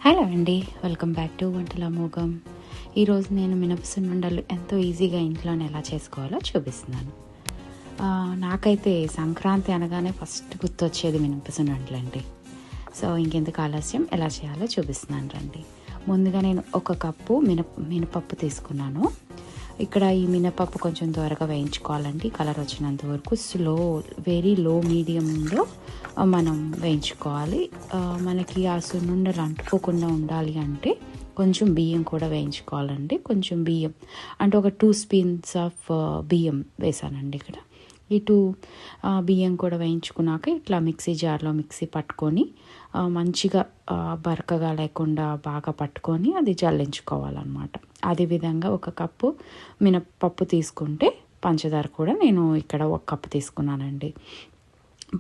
Hello అండి, welcome back to వంటల మోగం. ఈరోజు నేను మినపసున్నుండలు ఎంతో ఈజీగా ఇంట్లోనే ఎలా చేసుకోవాలో చూపిస్తున్నాను. నాకైతే సంక్రాంతి అనగానే ఫస్ట్ గుర్తొచ్చేది మినపసున్నుండలండి. సో ఇంకెందుకు ఆలస్యం, ఎలా చేయాలో చూపిస్తున్నాను రండి. ముందుగా నేను 1 కప్పు మినపప్పు తీసుకున్నాను. ఇక్కడ ఈ మినపప్పు కొంచెం త్వరగా వేయించుకోవాలండి. కలర్ వచ్చినంత వరకు వెరీ లో మీడియంలో మనం వేయించుకోవాలి. మనకి ఆ సున్నుండలు అంటుకోకుండా ఉండాలి అంటే కొంచెం బియ్యం కూడా వేయించుకోవాలండి. కొంచెం బియ్యం అంటే ఒక 2 స్పూన్స్ ఆఫ్ బియ్యం వేసానండి. ఇక్కడ ఈ 2 బియ్యం కూడా వేయించుకున్నాక ఇట్లా మిక్సీ జార్లో పట్టుకొని మంచిగా బరకగా లేకుండా బాగా పట్టుకొని అది జల్లించుకోవాలన్నమాట. అదేవిధంగా 1 కప్పు మినపప్పు తీసుకుంటే పంచదార కూడా నేను ఇక్కడ 1 కప్పు తీసుకున్నానండి.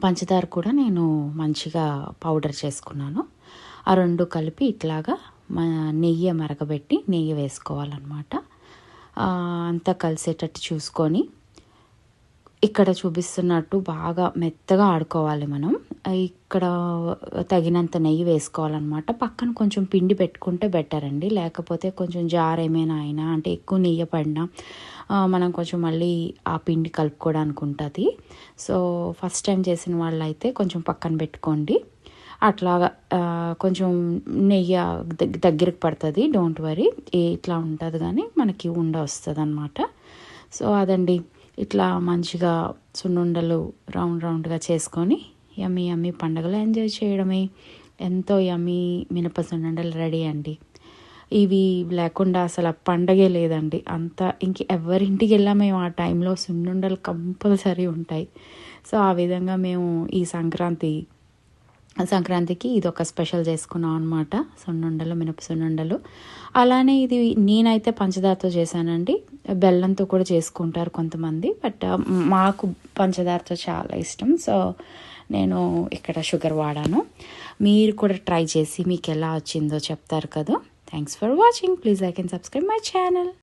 పంచదార కూడా నేను మంచిగా పౌడర్ చేసుకున్నాను. ఆ 2 కలిపి ఇట్లాగా నెయ్యి మరగబెట్టి నెయ్యి వేసుకోవాలన్నమాట. అంతా కలిసేటట్టు చూసుకొని ఇక్కడ చూపిస్తున్నట్టు బాగా మెత్తగా ఆడుకోవాలి మనం. ఇక్కడ తగినంత నెయ్యి వేసుకోవాలన్నమాట. పక్కన కొంచెం పిండి పెట్టుకుంటే బెటర్ అండి. లేకపోతే కొంచెం జార్ ఏమైనా అయినా అంటే ఎక్కువ నెయ్యి పడినా మనం కొంచెం మళ్ళీ ఆ పిండి కలుపుకోవడానికి ఉంటుంది. సో ఫస్ట్ టైం చేసిన వాళ్ళు అయితే కొంచెం పక్కన పెట్టుకోండి. అట్లాగా కొంచెం నెయ్యి దగ్గరికి పడుతుంది. డోంట్ వరీ, ఇట్లా ఉంటుంది కానీ మనకి వస్తుంది అన్నమాట. సో అదండి, ఇట్లా మంచిగా సున్నుండలు రౌండ్గా చేసుకొని యమ్మీ పండుగలో ఎంజాయ్ చేయడమే. ఎంతో యమ్మీ మినప సున్నుండలు రెడీ అండి. ఇవి లేకుండా అసలు పండగే లేదండి. ఎవరింటికి వెళ్ళా మేము ఆ టైంలో సున్నుండలు కంపల్సరీ ఉంటాయి. సో ఆ విధంగా మేము ఈ సంక్రాంతికి ఇది ఒక స్పెషల్ చేసుకున్నాం అనమాట. మినప సున్నుండలు. అలానే ఇది నేనైతే పంచదారతో చేశానండి. బెల్లంతో కూడా చేసుకుంటారు కొంతమంది, బట్ మాకు పంచదారతో చాలా ఇష్టం. సో నేను ఇక్కడ షుగర్ వాడాను. మీరు కూడా ట్రై చేసి మీకు ఎలా వచ్చిందో చెప్తారు కదా. Thanks for watching. Please like and subscribe my channel.